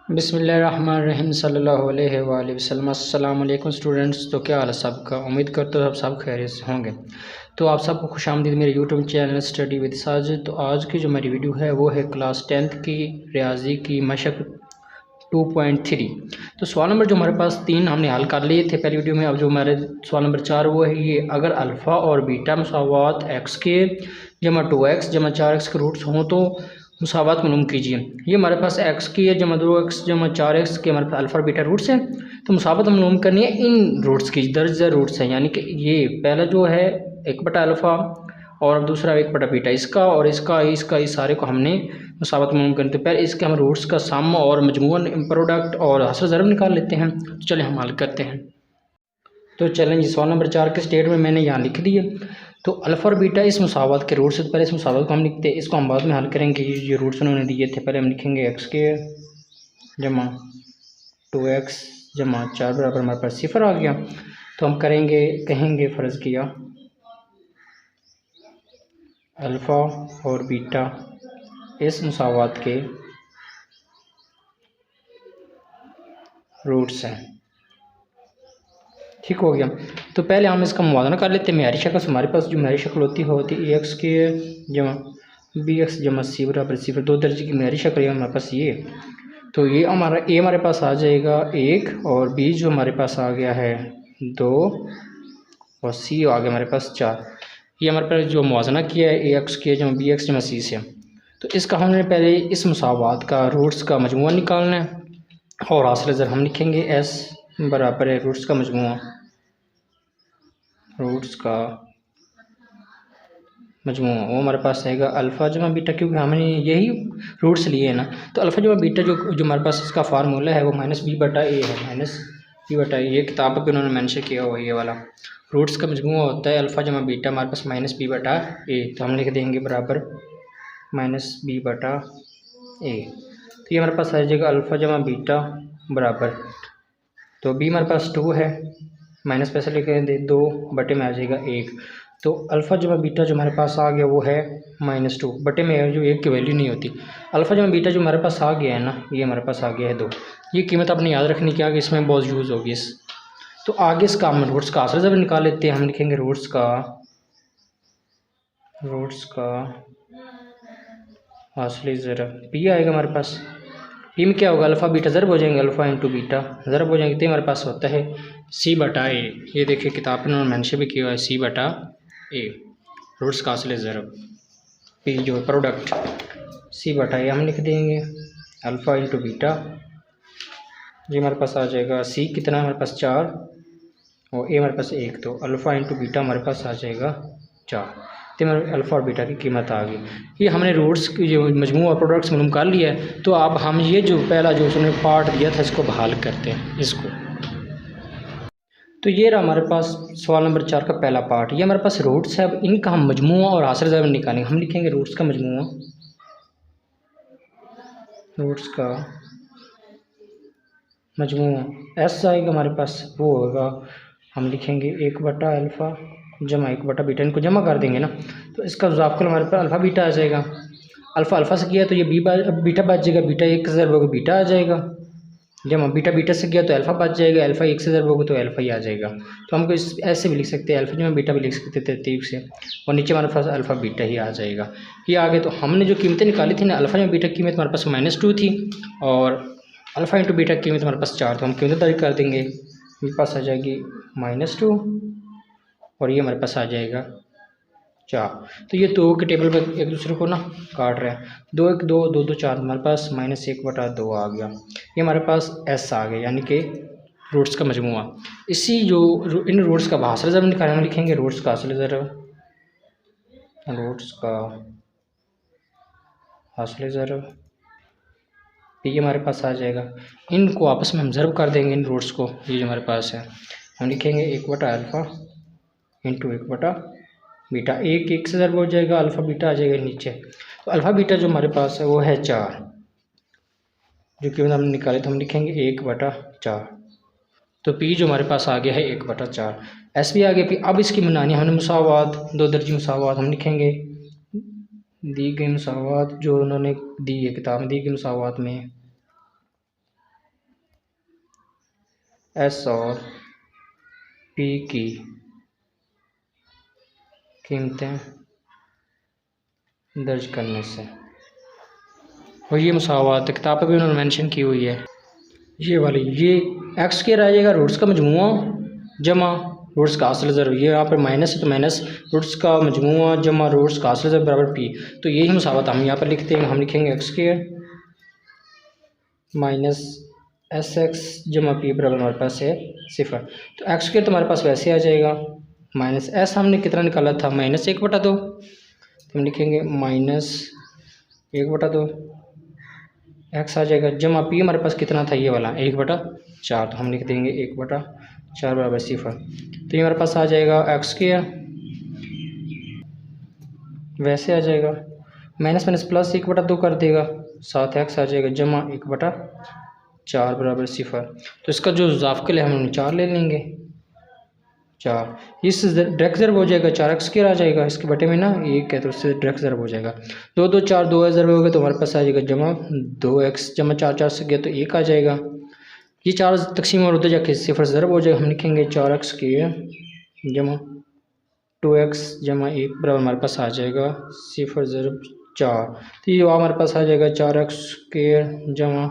बिस्मिल्लाहिर्रहमानिर्रहीम सल्लल्लाहु अलैहि वसल्लम। अस्सलाम वालेकुम स्टूडेंट्स। तो क्या हाल है सबका? उम्मीद करते हो सब खैरियत से होंगे। तो आप सबको खुशामदीद मेरे YouTube channel study with Sajid. तो आज की जो मेरी वीडियो है वो है क्लास 10th की रियाजी की मशक 2.3। तो सवाल नंबर जो हमारे पास 3 हमने हल कर लिए थे पहली वीडियो में। अब जो हमारे सवाल नंबर 4 वो है ये, अगर अल्फ़ा और बीटा मुसावात एक्स के जमा 2x जमा 4x के रूट्स हों तो मुसावात मालूम कीजिए। ये हमारे पास एक्स की है जमा 2x जमा 4x के हमारे पास अल्फ़ा और बीटा रूट्स हैं। तो मुसावात मालूम करनी है इन रूट्स की, दर्ज रूट्स हैं, यानी कि ये पहला जो है 1/अल्फ़ा और दूसरा 1/बीटा, इसका और इसका इस सारे को हमने मुसावात मालूम करनी। तो पहले इसके हम रूट्स का सम और मजमूआ प्रोडक्ट और हासिल ज़रब निकाल लेते हैं। तो चले हम हल करते हैं। तो चलें जी, सवाल नंबर 4 के स्टेट में मैंने यहाँ लिख दिए। तो अल्फ़ा और बीटा इस मुसावात के रूट्स, पहले इस मुसावात को हम लिखते हैं, इसको हम बाद में हल करेंगे। ये रूट्स उन्होंने दिए थे, पहले हम लिखेंगे एक्स के जमा 2x जमा 4 बराबर हमारे पास 0 आ गया। तो हम कहेंगे फ़र्ज़ किया अल्फ़ा और बीटा इस मुसावात के रूट्स हैं। ठीक हो गया। तो पहले हम इसका मुवाज़ना कर लेते हैं म्यारी शक्ल से। हमारे पास जो म्यारी शक्ल होती है एक्स के जमा बी एक्स जमा सी बराबर 0, 2 दर्जे की म्यारी शक्ल है हमारे पास ये। तो ये हमारा ए हमारे पास आ जाएगा 1 और बी जो हमारे पास आ गया है 2 और सी आ गया हमारे पास 4। ये हमारे पास जो मुवाज़ना किया है ए एक्स के जमा बी एक्स जमा सी से। तो इसका हमने पहले इस मुसावात का रूट्स का मजमूआ निकालना है और हासिल ज़र हम लिखेंगे एस बराबर है रूट्स का मजमूआ वो हमारे पास आएगा अल्फ़ा जमा बीटा, क्योंकि हमने यही रूट्स लिए हैं ना। तो अल्फ़ा जमा बीटा जो हमारे पास इसका फार्मूला है वो -b/a है। -b/a ये किताब पे उन्होंने मेंशन किया हुआ ये वाला रूट्स का मजमूआ होता है अल्फ़ा जमा बीटा हमारे पास -b/a। तो हम लिख देंगे बराबर -b/a। तो ये हमारे पास आ जाएगा अल्फ़ा जमा बीटा बराबर, तो b हमारे पास 2 है, माइनस पैसे लिखे दे 2 बटे में आ जाएगा 1। तो अल्फ़ा जमा बीटा जो हमारे पास आ गया वो है -2 बटे में जो 1 की वैल्यू नहीं होती। अल्फ़ा जमा बीटा जो हमारे पास आ गया है ना, ये हमारे पास आ गया है 2। ये कीमत आपने याद रखनी क्या कि इसमें बहुत यूज़ होगी इस। तो आगे इसका हम रूट्स का हासिल ज़रब निकाल लेते हैं। हम लिखेंगे रूट्स का हासिल ज़रब पी आएगा हमारे पास। पी में क्या होगा, अल्फ़ा बीटा ज़रब हो जाएंगे, अल्फ़ा इंटू बीटा ज़रब हो जाएंगे। तो हमारे पास होता है c/a। ये देखिए किताब में उन्होंने मेंशन भी किया हुआ है c/a रूट्स का हासिल ज़रब पी जो प्रोडक्ट c/a हम लिख देंगे अल्फ़ा इंटू बीटा। जी हमारे पास आ जाएगा c कितना हमारे पास 4 और a हमारे पास 1। तो अल्फ़ा इंटू बीटा हमारे पास आ जाएगा 4। तो हमारे अल्फ़ा और बीटा की कीमत आ गई। ये हमने रूट्स की जो मजमूआ प्रोडक्ट्स मालूम कर लिया है। तो अब हम ये जो पहला जो उसने पार्ट दिया था इसको बहाल करते हैं इसको। तो ये रहा हमारे पास सवाल नंबर 4 का पहला पार्ट। ये हमारे पास रूट्स है, अब इनका हम मजमूआ और हासिल ज़रब निकालेंगे। हम लिखेंगे रूट्स का मजमूआ एस आएगा हमारे पास, वो होगा हम लिखेंगे 1/अल्फ़ा जमा 1/बीटा, इनको जमा कर देंगे ना। तो इसका ज़ाफ़कुल हमारे पास अल्फ़ा बीटा आ जाएगा। अल्फ़ा अल्फ़ा से किया तो ये बीटा बच जाएगा, बीटा 1 से ज़रब होगा बीटा आ जाएगा, जमा बीटा बीटा से किया तो अल्फ़ा बच जाएगा, अल्फ़ा 1 से ज़रब होगा तो अल्फ़ा ही आ जाएगा। तो हमको इस ऐसे भी लिख सकते हैं, अल्फ़ा जमा बीटा भी लिख सकते थे तरतीब से, और नीचे हमारे पास अल्फ़ा बीटा ही आ जाएगा। ये आगे तो हमने जो कीमतें निकाली थी ना, अल्फ़ा जमा बीटा की कीमत हमारे पास -2 थी और अल्फ़ा इंटू बीटा की कीमत हमारे पास 4। तो हम कीमत दर्ज कर देंगे, हमारे पास आ जाएगी -2 और ये हमारे पास आ जाएगा 4। तो ये 2 के टेबल पर एक दूसरे को ना काट रहे हैं, 2 1 2 2 2 4 हमारे पास -1/2 आ गया। ये हमारे पास एस आ गया, यानी कि रूट्स का मजमूआ। इसी जो इन रूट्स का हासिल ज़रब निकालना, हम लिखेंगे रूट्स का हासिल ज़रब ये हमारे पास आ जाएगा। इनको आपस में हम ज़रब कर देंगे इन रूट्स को। ये जो हमारे पास है हम लिखेंगे 1/अल्फ़ा इंटू 1/बीटा, 1 से ज़रब हो जाएगा, अल्फ़ा बीटा आ जाएगा नीचे। तो अल्फ़ा बीटा जो हमारे पास है वो है 4, जो कि हमने निकाले तो हम लिखेंगे 1/4। तो पी जो हमारे पास आ गया है 1/4। एस भी आ गया पी। अब इसकी बनानी हमने मुसावात, 2 दर्जी मुसावात हम लिखेंगे। दी गई मुसावात जो उन्होंने दी है किताब में, दी गई मुसावात में एस और पी की कीमतें दर्ज करने से। और ये मुसावात किताब पर भी उन्होंने मेंशन की हुई है। ये वाली ये एक्स के आ जाएगा रूट्स का मजमुआ जमा रूट्स का असल ज़रब। ये यहाँ पर माइनस है तो माइनस रूट्स का मजमुआ जमा रूट्स का असल ज़रब बराबर पी। तो यही मुसावात हम यहाँ पर लिखते हैं। हम लिखेंगे एक्स के माइनस एस एक्स जमा पी बराबर हमारे पास है 0। तो एक्स के तो हमारे पास वैसे आ जाएगा माइनस एस हमने कितना निकाला था -1/2। तो हम लिखेंगे -1/2 एक्स आ जाएगा जमा पी हमारे पास कितना था ये वाला 1/4। तो हम लिख देंगे 1/4 बराबर 0। तो ये हमारे पास आ जाएगा एक्स के वैसे आ जाएगा माइनस माइनस प्लस 1/2 कर देगा 7 एक्स आ जाएगा जमा 1/4 बराबर 0। तो इसका जो इजाफा है हम 4 ले लेंगे 4। इस डायरेक्ट ज़रब हो जाएगा 4x के आ जाएगा इसके बटे में ना 1 है तो उससे डायरेक्ट ज़रब हो जाएगा 2 2 4 2 ज़रब हो गया तो हमारे पास आ जाएगा जमा 2x जमा 4 4 से गया तो 1 आ जाएगा। ये 4 तकसीम और उधर जाके 0 ज़रब हो जाएगा। हम लिखेंगे 4x के जमा 2x जमा 1 बराबर हमारे पास आ जाएगा 0 ज़रब 4। तो ये हमारे पास आ जाएगा 4x के जमा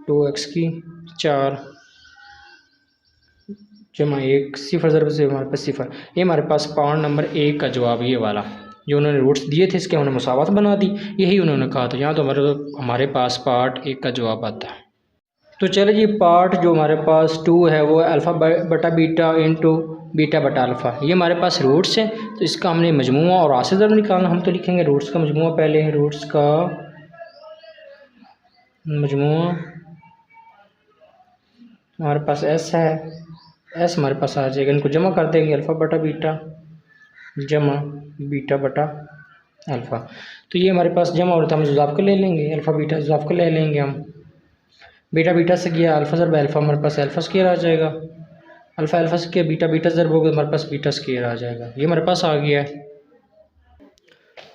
2x की 4 जमा 1 0 ज़रब से हमारे पास 0। ये हमारे पास पार्ट नंबर 1 का जवाब ये वाला जो उन्होंने रूट्स दिए थे इसके उन्होंने मुसावात बना दी यही उन्होंने कहा। तो यहाँ तो हमारे पास पार्ट 1 का जवाब आता है। तो चलिए जी पार्ट जो हमारे पास 2 है वो अल्फ़ा बटा बीटा इंटू बीटा बटा अल्फ़ा। ये हमारे पास रूट्स हैं तो इसका हमने मजमुआ और आसिल ज़रब निकालना। हम तो लिखेंगे रूट्स का मजमुआ पहले रूट्स का मजमुआ हमारे पास एस है एस हमारे पास आ जाएगा। इनको जमा कर देंगे अल्फ़ा बटा बीटा जमा बीटा बटा अल्फ़ा। तो ये हमारे पास जमा और हम इज़ाफ़ा ले लेंगे अल्फ़ा बीटा इज़ाफ़ा ले लेंगे हम बीटा बीटा से गया अल्फ़ा ज़रब अल्फ़ा हमारे पास अल्फ़ा स्क्वायर आ जाएगा अल्फ़ा अल्फ़ा से गया बीटा बीटा ज़रब होगा हमारे पास बीटा स्क्वायर आ जाएगा। ये हमारे पास आ गया है।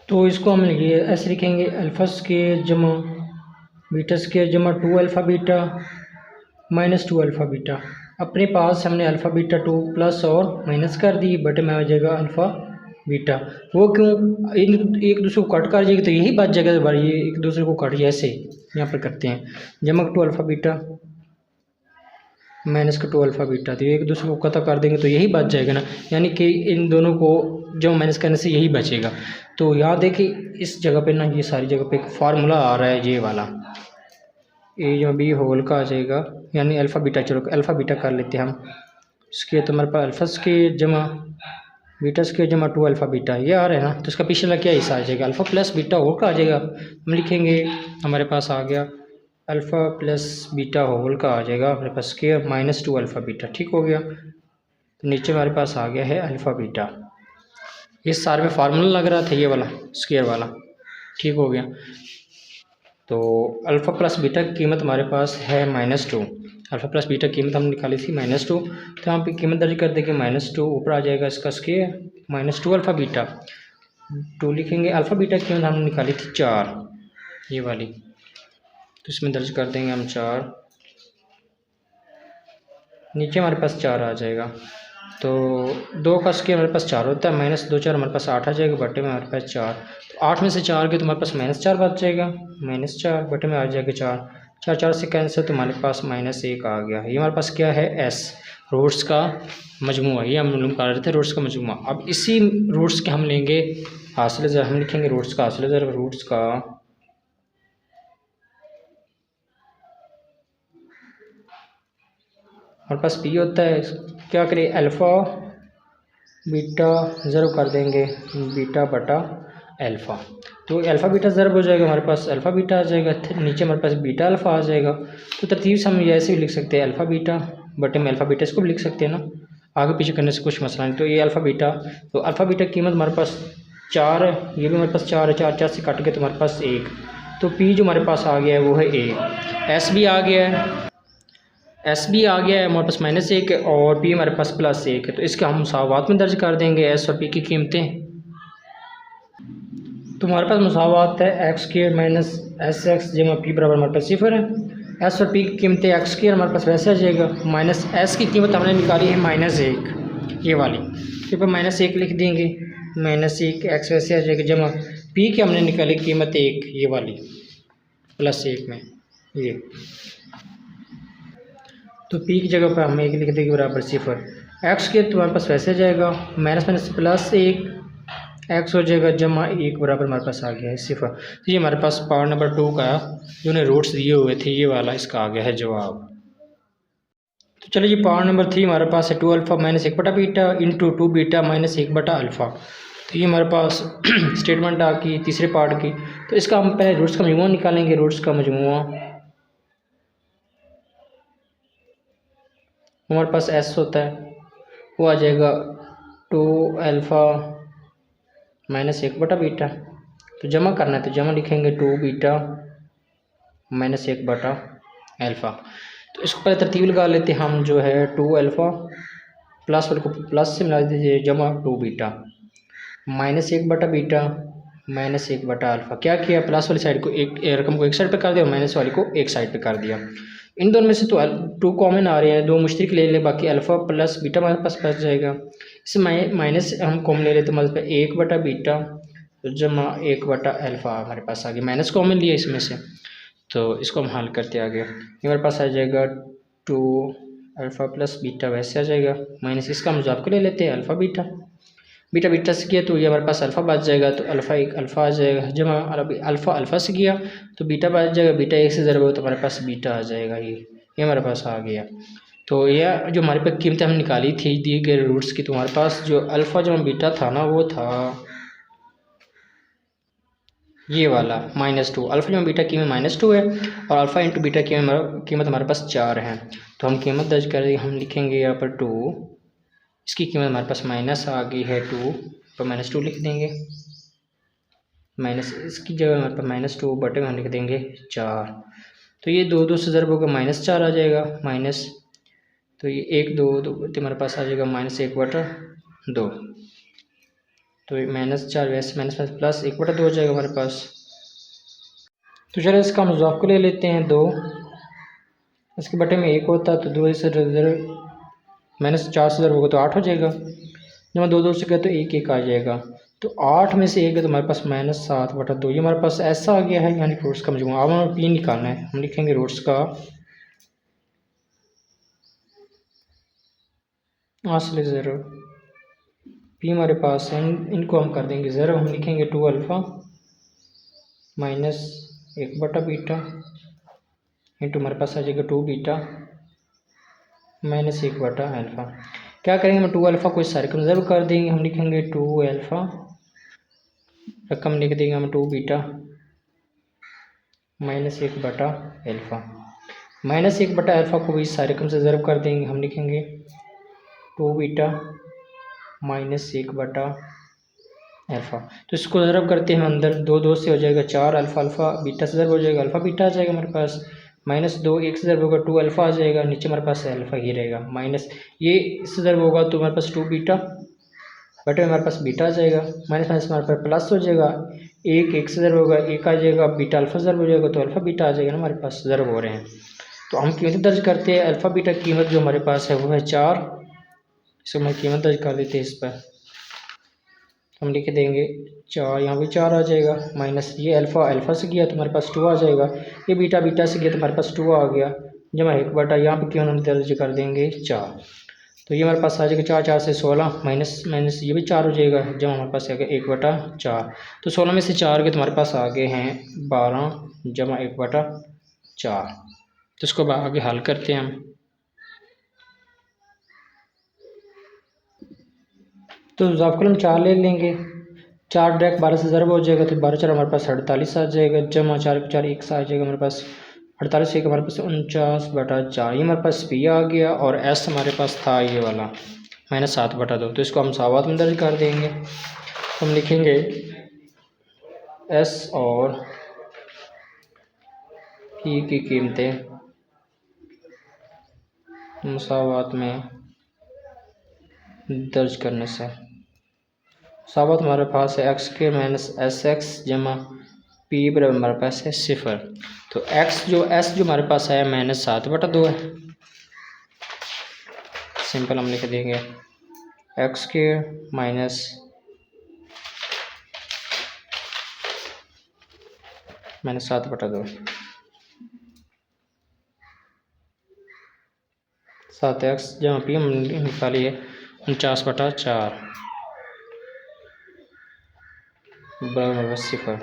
तो इसको हम ये ऐसे लिखेंगे अल्फ़ा स्क्वायर जमा बीटा स्क्वायर जमा 2 अल्फ़ा बीटा -2 अल्फ़ा बीटा। अपने पास हमने अल्फ़ा बीटा 2 प्लस और माइनस कर दी बटे में आ जाएगा अल्फ़ा बीटा। वो क्यों एक दूसरे को कट कर जाएगी तो यही बच जाएगा। बार ये एक दूसरे को कट ऐसे यहाँ पर करते हैं जमा 2 अल्फ़ा बीटा -2 अल्फ़ा बीटा। तो एक दूसरे को कट कर देंगे तो यही बच जाएगा ना, यानी कि इन दोनों को जब माइनस करने से यही बचेगा। तो यहाँ देखिए इस जगह पे ना ये सारी जगह पे एक फार्मूला आ रहा है ये वाला ए जो बी होल का आ जाएगा यानी अल्फ़ा बीटा। चलो अल्फ़ा बीटा कर लेते हैं हम। इसके तो हमारे पास अल्फ़ा स्क्वायर जमा बीटा स्क्वायर जमा 2 अल्फ़ा बीटा ये आ रहा है ना। तो इसका पिछला क्या हिस्सा आ जाएगा अल्फ़ा प्लस बीटा होल का आ जाएगा। हम लिखेंगे हमारे पास आ गया अल्फ़ा प्लस बीटा होल का आ जाएगा हमारे पास स्क्वायर -2 अल्फ़ा बीटा। ठीक हो गया। तो नीचे हमारे पास आ गया है अल्फ़ा बीटा। इस सारे में फार्मूला लग रहा था ये वाला स्क्वायर वाला। ठीक हो गया। तो अल्फ़ा प्लस बीटा की कीमत हमारे पास है -2। अल्फ़ा प्लस बीटा की कीमत हमने निकाली थी -2। तो यहाँ पे कीमत दर्ज कर देंगे -2 ऊपर आ जाएगा इसका स्क्वायर -2 अल्फ़ा बीटा 2 लिखेंगे। अल्फ़ा बीटा की कीमत हमने निकाली थी 4 ये वाली। तो इसमें दर्ज कर देंगे हम 4 नीचे हमारे पास 4 आ जाएगा। तो 2 का स्क्वायर हमारे पास 4 होता है -2 4 हमारे पास 8 आ जाएगा बटे में हमारे पास 4। तो 8 में से 4 गए तो हमारे पास -4 बच जाएगा -4 बटे में आ जाएगा 4 4 4 से कैंसिल तो हमारे पास -1 आ गया। ये हमारे पास क्या है एस रूट्स का मजमुआ। ये हम मालूम कर रहे थे रूट्स का मजमुआ। अब इसी रूट्स के हम लेंगे हासिल ज़रब। हम लिखेंगे रूट्स का हासिल ज़रब रूट्स का हमारे पास पी होता है। क्या करें अल्फ़ा बीटा ज़रब कर देंगे बीटा बटा अल्फ़ा। तो अल्फ़ा बीटा ज़रब हो जाएगा हमारे पास अल्फ़ा बीटा आ जाएगा नीचे हमारे पास बीटा अल्फ़ा आ जाएगा। तो तरतीब से हम ऐसे भी लिख सकते हैं अल्फ़ा बीटा बटे में अल्फ़ा बीटा इसको भी लिख सकते हैं ना, आगे पीछे करने से कुछ मसला नहीं। तो ये अल्फ़ा बीटा तो अल्फ़ा बीटा की कीमत हमारे पास 4 है ये भी हमारे पास 4 है 4 4 से काट के तो हमारे पास 1। तो पी जो हमारे पास आ गया है वो है ए। एस भी आ गया है एस भी आ गया है हमारे पास -1 है और पी हमारे पास +1 है। तो इसके हम मुसावात में दर्ज कर देंगे एस और पी की कीमतें। तो हमारे पास मुसावात है एक्स स्क्वायर -एस एक्स जमा पी बराबर हमारे पास 0 है। एस और पी की कीमतें एक्स की हमारे पास वैसे आ जाएगा। माइनस एस की कीमत हमने निकाली है -1, ये वाली, फिर -1 लिख देंगे, -1 एक्स वैसे आ जाएगा, जमा पी की हमने निकाली कीमत 1, ये वाली, +1 में ये, तो पी की जगह पर हम 1 लिख देंगे बराबर 0। एक्स के तो हमारे पास वैसे आ जाएगा, -+1 एक्स हो जाएगा, जमा 1 बराबर हमारे पास आ गया है 0। तो ये हमारे पास पार्ट नंबर 2 का जो ने रूट्स दिए हुए थे ये वाला इसका आ गया है जवाब। तो चलिए जी पार्ट नंबर 3 हमारे पास है 2 अल्फ़ा -1 बटा बीटा इंटू 2 बीटा -1 बटा अल्फ़ा। तो ये हमारे पास स्टेटमेंट आ गई तीसरे पार्ट की। तो इसका हम पहले रूट्स का मजमूआ निकालेंगे। रूट्स का मजमूआ हमारे पास एस होता है, वो आ जाएगा 2 अल्फ़ा -1 बटा बीटा। तो जमा करना है तो जमा लिखेंगे 2 बीटा -1 बटा अल्फ़ा। तो इसको पहले तरतीब लगा लेते हैं हम, जो है 2 अल्फ़ा प्लस वाले को प्लस से मिला दीजिए, जमा 2 बीटा -1 बटा बीटा -1 बटा अल्फ़ा। क्या किया, प्लस वाली साइड को एक रकम को एक साइड पे कर दिया और माइनस वाली को एक साइड पे कर दिया। इन दोनों में से तो 2 कॉमन आ रहे हैं, 2 मुश्तरक ले ले, बाकी अल्फ़ा प्लस बीटा हमारे पास बच जाएगा। इसे माइनस हम कॉमन ले लेते, मतलब 1 बटा बीटा जमा 1 बटा अल्फ़ा हमारे पास आ गया। माइनस कॉमन लिया इसमें से, तो इसको हम हल करते आगे। ये हमारे पास आ जाएगा 2 अल्फ़ा प्लस बीटा वैसे आ जाएगा, माइनस इसका हम मुजाफ को ले लेते हैं अल्फ़ा बीटा। बीटा बीटा से किया तो ये हमारे पास अल्फ़ा बच जाएगा, तो अल्फ़ा एक अल्फ़ा आ जाएगा, जमा अल्फ़ा अल्फ़ा से किया तो बीटा बच जाएगा, बीटा 1 से ज़रब हो तो हमारे पास बीटा आ जाएगा। ये हमारे पास आ गया। तो यह जो हमारे पास कीमतें हम निकाली थी दिए गए रूट्स की, तो हमारे पास जो अल्फ़ा जमा बीटा था ना वो था ये वाला -2। अल्फ़ा जमा बीटा कीमत -2 है और अल्फ़ा इंटू बीटा कीमत हमारे पास 4 है। तो हम कीमत दर्ज करेंगे, हम लिखेंगे यहाँ पर 2, इसकी कीमत हमारे पास माइनस आ गई है 2, तो -2 लिख देंगे, माइनस इसकी जगह हमारे पास -2 बटे में हम लिख देंगे 4। तो ये 2 से ज़रब होगा -4 आ जाएगा, माइनस, तो ये 1 2 तो हमारे पास आ जाएगा -1 बटा 2। तो ये -4 वैसे माइनस प्लस 1 बटा 2 हो जाएगा हमारे पास। तो चलो इसका हम मुज़ाफ़ को ले लेते हैं 2, इसके बटे में 1 होता है तो 2 से -4 से ज़रब होगा तो 8 हो जाएगा, जब मैं 2 से गया तो 1 1 आ जाएगा, तो 8 में से 1 है तो हमारे पास -7 बटा 2। ये हमारे पास ऐसा आ गया है, यानी रूट्स का मजमूआ। अब हमें पी निकालना है, हम लिखेंगे रूट्स का असली ज़रब। पी हमारे पास है, इनको हम कर देंगे ज़रब, हम लिखेंगे 2 अल्फ़ा -1 बटा बीटा इंटू हमारे पास आ जाएगा 2 बीटा -1 बटा अल्फ़ा। क्या करेंगे, हम 2 अल्फ़ा को इस सारे को ज़रब कर देंगे, हम लिखेंगे 2 अल्फ़ा, रकम लिख देंगे हम 2 बीटा -1 बटा अल्फ़ा। -1 बटा अल्फ़ा को भी इस सारे रकम से ज़रब कर देंगे, हम लिखेंगे 2 बीटा -1 बटा अल्फ़ा। तो इसको ज़रब करते हैं अंदर, 2 2 से हो जाएगा 4, अल्फ़ा अल्फ़ा बीटा से ज़रब हो जाएगा, अल्फ़ा बीटा आ जाएगा हमारे पास, -2 1 से ज़रब होगा 2 अल्फ़ा आ जाएगा, नीचे हमारे पास अल्फ़ा ही रहेगा, माइनस ये इससे ज़रब होगा तो हमारे पास 2 बीटा बटे हमारे पास बीटा आ जाएगा, माइनस माइनस हमारे पास प्लस हो जाएगा, 1 1 से ज़रब होगा 1 आ जाएगा, बीटा अल्फ़ा ज़रब हो जाएगा तो अल्फ़ा बीटा आ जाएगा ना, हमारे पास ज़रब हो रहे हैं। तो हम कीमत दर्ज करते हैं, अल्फ़ा बीटा कीमत जो हमारे पास है वो है 4, इसको हम कीमत दर्ज कर देते हैं इस पर, हम लिख देंगे 4, यहाँ भी 4 आ जाएगा, माइनस ये अल्फ़ा अल्फ़ा से गया तो हमारे पास 2 आ जाएगा, ये बीटा बीटा से गया तो हमारे पास 2 आ गया, जमा 1 बटा यहाँ पे क्यों हम दर्ज कर देंगे 4। तो ये हमारे पास आ जाएगा 4 4 से 16, माइनस माइनस ये भी 4 हो जाएगा, जब हमारे पास आ गया 1 बटा 4। तो 16 में से 4 के तुम्हारे पास आगे हैं 12 जमा 1 बटा 4। तो इसको आगे हल करते हैं हम। तो ज़ाफ़ कलम 4 ले लेंगे, 4 डायरेक्ट 12 से ज़रब हो जाएगा तो 12 4 हमारे पास 48 आ जाएगा, जमा 4 4 1 आ जाएगा हमारे पास 48 एक हमारे पास 49 बटा 4। ये हमारे पास पी आ गया और एस हमारे पास था ये वाला -7 बटा 2। तो इसको हम सावात में दर्ज कर देंगे, हम लिखेंगे एस और पी की कीमतें मुसावात में दर्ज करने से सावात हमारे पास है एक्स के -एस एक्स जमा पी बराबर हमारे पास है 0। तो एक्स जो एस जो हमारे पास है -7/2 है। सिंपल हम लिख देंगे एक्स के -7/2 7x जहाँ पी हम निकालिए 49/4 बराबर 0।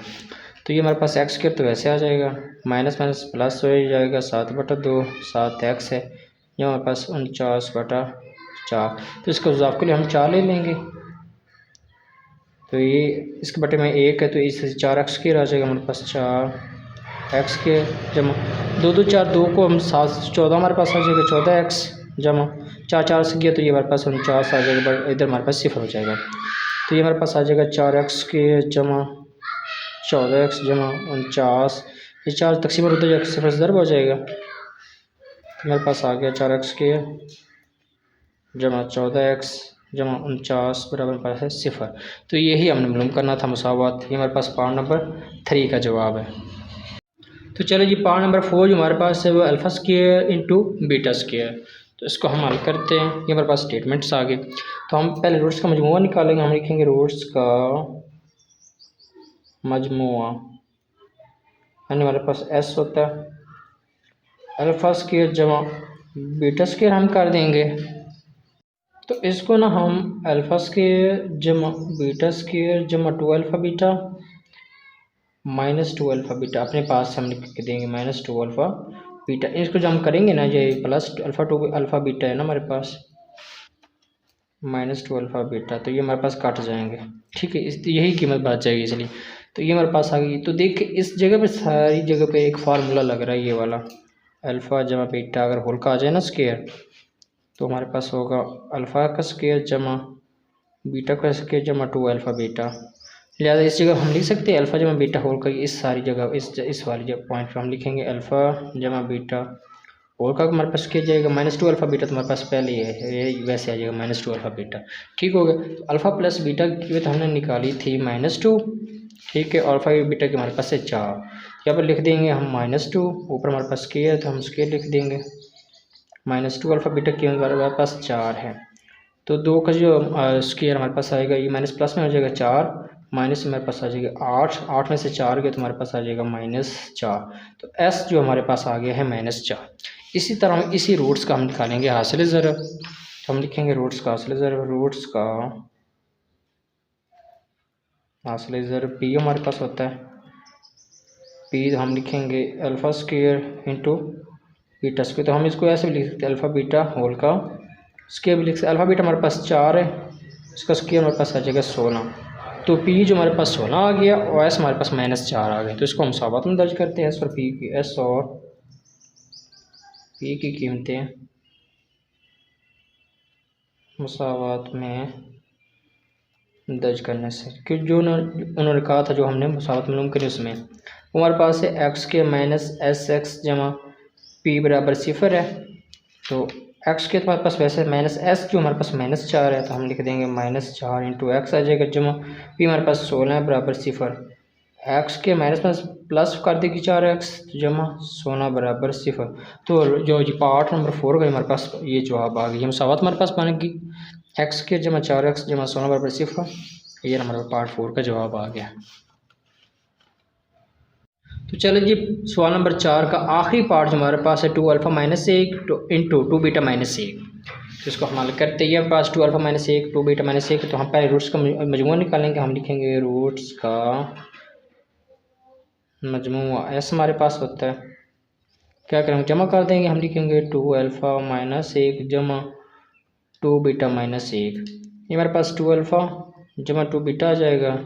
तो ये हमारे पास एक्स के तो वैसे आ जाएगा, माइनस माइनस प्लस हो जाएगा 7/2 7x है, यहाँ हमारे पास 49/4। तो इसको इजाफ के लिए हम 4 ले लेंगे। तो ये इसके बटे में 1 है तो इससे 4x के आ जाएगा हमारे पास 4x के जमा 2 2 4 2 को हम 7 14 हमारे पास आ जाएगा 14x जमा 4 4 से गया तो ये हमारे पास 49 आ जाएगा, इधर हमारे पास 0 हो जाएगा। तो ये हमारे पास आ जाएगा 4x के जमा 14x जमा 49, ये 4 तकसीम होता है 0 से ज़रब हो जाएगा। तो मेरे पास आ गया 4x के जमा 14x जमा 49 बराबर पास है 0। तो यही हमने मालूम करना था मुसावात। ये हमारे पास पार्ट नंबर 3 का जवाब है। तो चलो जी पार्ट नंबर 4 जो हमारे पास है वो alpha square into beta square. तो इसको हम हल करते हैं। ये हमारे पास स्टेटमेंट्स आ गए। तो हम पहले रूट्स का मजमूआ निकालेंगे। हम लिखेंगे रूट्स का मजमूआ, यानी हमारे पास एस होता है अल्फ़ा स्क्वायर जमा बीटा स्क्वायर हम कर देंगे। तो इसको ना हम अल्फ़ा स्क्वायर जमा बीटा स्क्वायर जमा 2 अल्फ़ा बीटा -2 अल्फ़ा बीटा अपने पास हम लिख के देंगे -2 अल्फ़ा बीटा। इसको जब हम करेंगे ना ये प्लस अल्फ़ा 2 अल्फ़ा बीटा है ना हमारे पास -2 अल्फ़ा बीटा, तो ये हमारे पास कट जाएंगे। ठीक है, इस यही कीमत बच जाएगी इसलिए। तो ये हमारे पास आ गई। तो देखिए इस जगह पे सारी जगह पे एक फार्मूला लग रहा है ये वाला, अल्फ़ा जमा बीटा अगर होल का आ जाए ना स्क्वायर तो हमारे पास होगा अल्फ़ा का स्क्वायर जमा बीटा का स्क्वायर जमा 2 अल्फ़ा बीटा। लिहाजा इस जगह हम लिख सकते हैं अल्फ़ा जमा बीटा होल का, इस सारी जगह इस वाली जगह पॉइंट पर हम लिखेंगे अल्फ़ा जमा बीटा होल का हमारे पास क्या जाएगा -2 अल्फ़ा बीटा। तो हमारे पास पहले ही है ये वैसे आ जाएगा -2 अल्फ़ा बीटा। ठीक हो गया। तो अल्फ़ा प्लस बीटा की कीमत हमने निकाली थी -2। ठीक है, अल्फ़ा बीटा के हमारे पास है 4। यहाँ पर लिख देंगे हम -2, ऊपर हमारे पास स्क्वायर है तो हम स्क्वायर लिख देंगे। -2 अल्फ़ा बीटा की कीमत हमारे पास 4 है। तो 2 का जो स्क्वायर हमारे पास आएगा ये माइनस प्लस में हो जाएगा 4, माइनस हमारे पास आ जाएगा 8, 8 में से 4 गया तो हमारे पास आ जाएगा -4। तो एस जो हमारे पास आ गया है -4। इसी तरह हम इसी रूट्स का हम निकालेंगे हासिल ज़रब। तो हम लिखेंगे रूट्स का हासिल ज़रब, रूट्स का हासिल ज़रब पी हमारे पास होता है पी, तो हम लिखेंगे alpha square into beta square. तो हम इसको ऐसे भी लिख सकते हैं अल्फ़ा बीटा होल का स्क्वायर भी लिख सकते। अल्फ़ा बीटा हमारे पास 4 है, इसका स्क्वायर हमारे पास आ जाएगा 16। तो पी जो हमारे पास 16 आ गया और एस हमारे पास -4 आ गया। तो इसको हम मुसावात में दर्ज करते हैं। एस और पी की, एस और पी की कीमतें मुसावात में दर्ज करने से, कि जो उन्होंने कहा था जो हमने मुसावात मालूम करी उसमें वो हमारे पास है एक्स के -SX जमा पी बराबर 0 है। तो एक्स के हमारे पास वैसे -s जो हमारे पास -4 है तो हम लिख देंगे -4 इंटू एक्स आ जाएगा जमा पी हमारे पास 16 है बराबर 0। एक्स के माइनस प्लस कर देगी 4x जमा 16 बराबर 0। तो जो ये पार्ट नंबर 4 का हमारे पास ये जवाब आ गई। हम मुसावात हमारे पास बनेगी एक्स के जमा 4x जमा 16 बराबर 0। ये हमारा पार्ट 4 का जवाब आ गया। तो चलो जी सवाल नंबर 4 का आखिरी पार्ट जो हमारे पास है 2 अल्फ़ा -1 इंटू 2 बीटा -1। तो इसको हम हल करते हैं। हमारे पास 2 अल्फ़ा -1 2 बीटा -1, तो हम पहले रूट्स का मजमूआ निकालेंगे। हम लिखेंगे रूट्स का मजमूआ एस हमारे पास होता है, क्या करेंगे जमा कर देंगे। हम लिखेंगे 2 अल्फ़ा -1 जमा 2 बीटा -1। ये हमारे पास 2 अल्फ़ा जमा 2 बीटा आ जाएगा,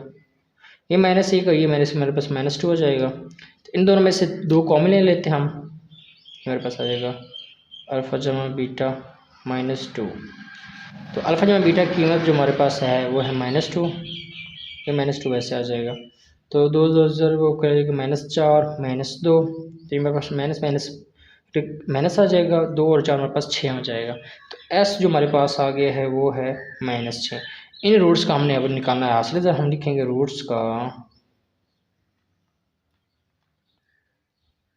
ये -1 और ये हमारे पास -2 हो जाएगा। तो इन दोनों में से 2 कॉमन ले लेते हैं हम, हमारे पास आ जाएगा अल्फ़ा जमा बीटा -2। तो अल्फ़ा जमा बीटा की कीमत जो हमारे पास है वो है -2, ये -2 वैसे आ जाएगा। तो 2 2 ज़र वो करेगा -4 -2, तो ये मेरे पास माइनस आ जाएगा। 2 और 4 हमारे पास 6 हो जाएगा। तो एस जो हमारे पास आ गया है वो है -6। इन रूट्स का हमने अब निकालना है हासिल। हम लिखेंगे रूट्स का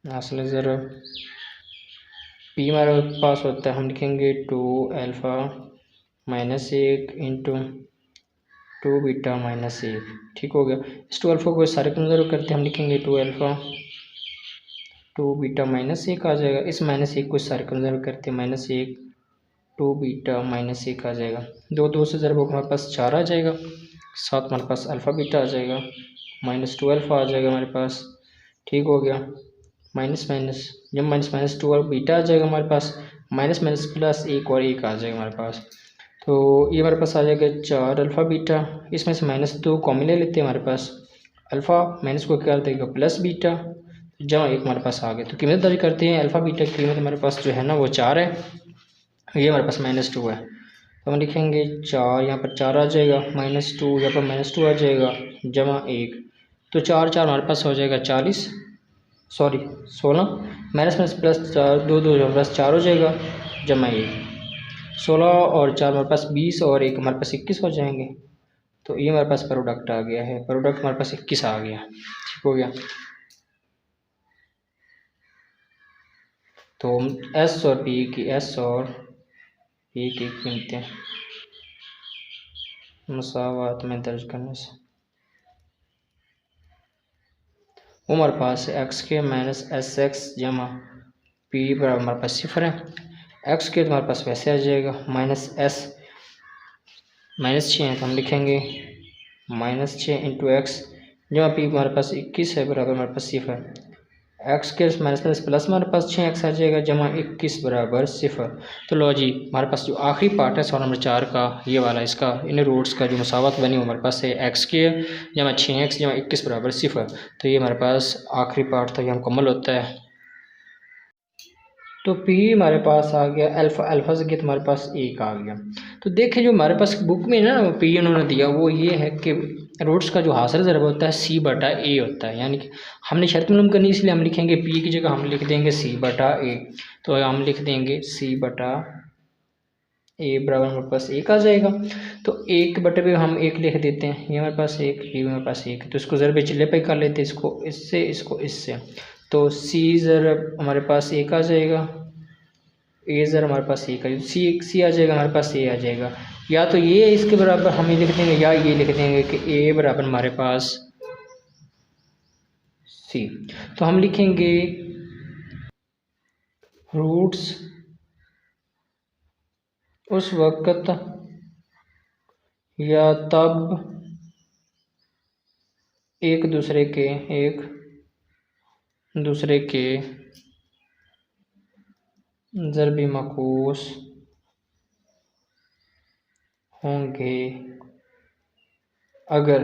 असल ज़रब पी हमारे पास होता है, हम लिखेंगे 2 alpha minus 1 into 2 beta minus 1। ठीक हो गया। इस 2 अल्फ़ा को सारे कंजर्व करते हैं, हम लिखेंगे 2 अल्फ़ा 2 बीटा माइनस 1 आ जाएगा। इस माइनस 1 को सारे कंजर्व करते हैं, माइनस 1 2 बीटा माइनस 1 आ जाएगा। दो से ज़रब हमारे पास 4 आ जाएगा, साथ हमारे पास अल्फ़ा बीटा आ जाएगा, माइनस 2 अल्फ़ा आ जाएगा हमारे पास। ठीक हो गया। माइनस माइनस जब माइनस माइनस 2 और बीटा आ जाएगा हमारे पास, माइनस माइनस प्लस 1 और 1 आ जाएगा हमारे पास। तो ये हमारे पास आ जाएगा 4 अल्फ़ा बीटा। इसमें से माइनस 2 कॉमन ले लेते हैं, हमारे पास अल्फ़ा माइनस को क्या देगा प्लस बीटा, जहाँ 1 हमारे पास आ गया। तो कीमत दर्ज करते हैं, अल्फ़ा बीटा की कीमत हमारे पास जो है ना वो 4 है, ये हमारे पास माइनस 2 है। तो हम लिखेंगे 4, यहाँ पर 4 आ जाएगा, माइनस 2 यहाँ पर माइनस 2 आ जाएगा, जमा 1। तो 4 4 हमारे पास हो जाएगा 40, sorry 16, minus minus plus 4 2 2 plus 4 हो जाएगा, जमा 1। 16 और 4 हमारे पास 20 और 1 हमारे पास 21 हो जाएंगे। तो ये हमारे पास प्रोडक्ट आ गया है, प्रोडक्ट हमारे पास 21 आ गया। ठीक हो गया। तो एस और पी की कीमतें मसावात में दर्ज करने से वो हमारे पास एक्स के माइनस एस एक्स जमा पी बराबर हमारे पास 0 है। एक्स के तो हमारे पास वैसे आ जाएगा, माइनस एस माइनस 6 है तो हम लिखेंगे माइनस 6 इंटू एक्स जमा पी हमारे पास 21 है बराबर हमारे पास 0। एक्स के माइनस प्लस प्लस हमारे पास 6 एक्स आ जाएगा, जमा 21 बराबर 0। तो लो जी, हमारे पास जो आखिरी पार्ट है सवाल नंबर 4 का, ये वाला इसका इन रूट्स का जो मसावत बनी हमारे पास है एक्स के जमा 6 एक्स जमा 21 बराबर 0। तो ये हमारे पास आखिरी पार्ट था, ये मुकम्मल होता है। तो पी हमारे पास आ गया, अल्फ़ा अल्फ़ा से हमारे पास 1 आ गया। तो देखें जो हमारे पास बुक में ना पी उन्होंने दिया वो ये है कि रूट्स का जो हासिल ज़रब होता है सी बटा ए होता है, यानी कि हमने शर्त मालूम करनी, इसलिए हम लिखेंगे पी की जगह हम लिख देंगे सी बटा ए। तो हम लिख देंगे सी बटा ए बराबर हमारे पास 1 आ जाएगा। तो 1 बटे पे हम 1 लिख देते हैं, ये हमारे पास 1, ये हमारे पास 1, तो इसको ज़रब चिल्ले पे कर लेते हैं, इसको इससे इसको इससे। तो सी ज़रब हमारे पास 1 आ जाएगा, ए ज़र हमारे पास सी का सी आ जाएगा, हमारे पास ए आ जाएगा। या तो ये इसके बराबर हम ये लिख देंगे, या ये लिख देंगे कि ए बराबर हमारे पास सी। तो हम लिखेंगे रूट्स उस वक्त या तब एक दूसरे के ज़रबी मकूस होंगे अगर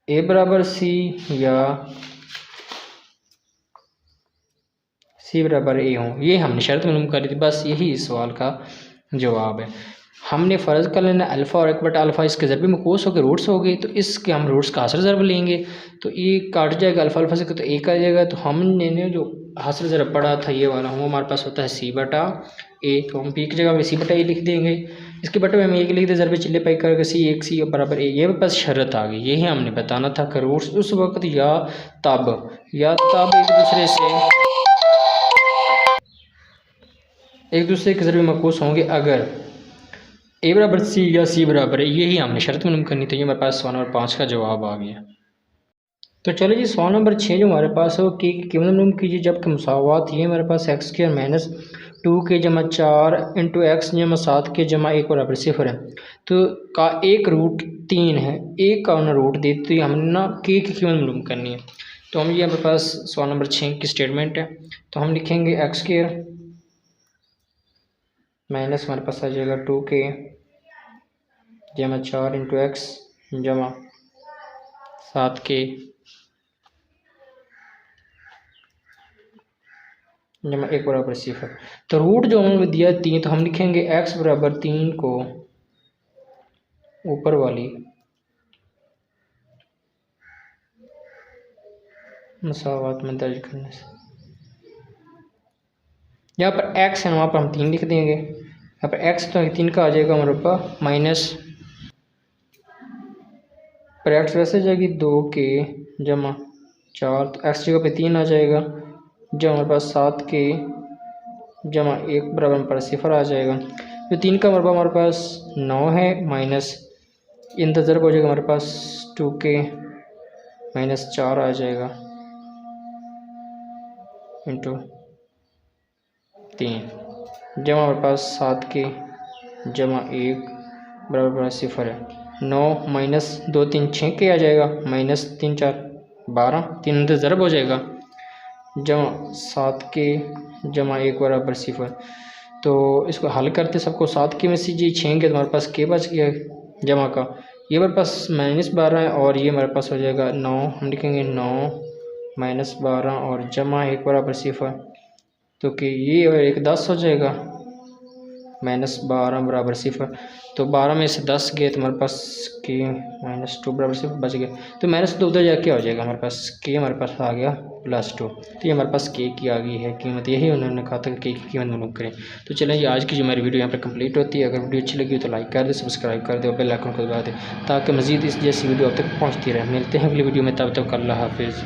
ए बराबर सी या सी बराबर ए हो। ये हमने शर्त मालूम करी थी, बस यही इस सवाल का जवाब है। हमने फ़र्ज़ कर लेना अल्फ़ा और 1 बटा अल्फ़ा इसके ज़रबी मकूस हो गए, रूट्स हो गए, तो इसके हम रूट्स का हासिल ज़रब लेंगे। तो ये काट जाएगा अल्फ़ा अल्फ़ा से, तो 1 आ जाएगा। तो हमने जो हासिल ज़रब पढ़ा था ये वाला, वो हमारे पास होता है सी बटा ए। तो हम पी की जगह में सी बटा ए लिख देंगे, इसके बटे में हम एक लिख दे ज़रबे चिल्ले पाई करके सी 1 सी बराबर ए। ये बस शर्त आ गई, यही हमने बताना था कि रूट्स उस वक्त या तब एक दूसरे के ज़रबी मकूस होंगे अगर ए बराबर सी या सी बराबर है। यही हमने शर्त मालूम करनी थी। ये हमारे पास सवाल नंबर 5 का जवाब आ गया। तो चलो जी, सवाल नंबर 6 जो हमारे पास है वो की कीमत मालूम कीजिए जबकि मुसावात ये हमारे पास एक्स के माइनस 2 के जमा 4 इंटू एक्स जमा 7 के जमा 1 बराबर 0 है। तो का एक रूट 3 है, एक का उन्हें रूट देते हमने ना के की कीमत मालूम करनी है। तो हम ये हमारे पास सवाल नंबर 6 की स्टेटमेंट है। तो हम लिखेंगे एक्स के माइनस हमारे पास आ जाएगा 2 के जमा 4 इंटू एक्स जमा 7 के जमा 1 बराबर 0। तो रूट जो हमें दिया 3, तो हम लिखेंगे x बराबर 3 को ऊपर वाली मसावात में दर्ज करने से, यहाँ पर x है वहाँ पर हम 3 लिख देंगे। यहाँ पर x तो 3 का आ जाएगा हमारे पास माइनस पर x वैसे जाएगी 2 के जमा 4, तो x जगह पे 3 आ जाएगा, जब हमारे पास 7 के जमा 1 बराबर हमारे पास 0 आ जाएगा। तो 3 का मरबा हमारे पास 9 है, माइनस इन ज़रब हो जाएगा हमारे पास 2k माइनस 4 आ जाएगा इंटू 3, जमा हमारे पास 7 के जमा 1 बराबर 0 है। 9 माइनस 2 3 6 के आ जाएगा, माइनस 3 4 12, 3 ज़रब हो जाएगा, जमा 7 के जमा 1 बराबर 0। तो इसको हल करते सबको 7 के में से जी 6 के तो हमारे पास के बच गया जमा का, ये हमारे पास माइनस 12 है और ये हमारे पास हो जाएगा 9, हम लिखेंगे 9 माइनस 12 और जमा 1 बराबर 0, तो कि ये और एक 10 हो जाएगा, माइनस 12 बराबर 0। तो 12 में से 10 गए तो हमारे पास के माइनस 2 बराबर 0 बच गया। तो माइनस 2 उधर जाके क्या हो जाएगा हमारे पास के हमारे पास आ गया +2। तो ये हमारे पास के की आ गई है कीमत, यही उन्होंने कहा था कि के की कीमत मालूम करें। तो चलें जी, आज की जो हमारी वीडियो यहाँ पर कंप्लीट होती है। अगर वीडियो अच्छी लगी हो तो लाइक कर दे, सब्सक्राइब कर दे और बेल आइकन को दबा दे ताकि मज़ीद इस जैसी वीडियो अब तक पहुँचती रहे। मिलते हैं अगली वीडियो में, तब तक अल्लाह हाफिज़।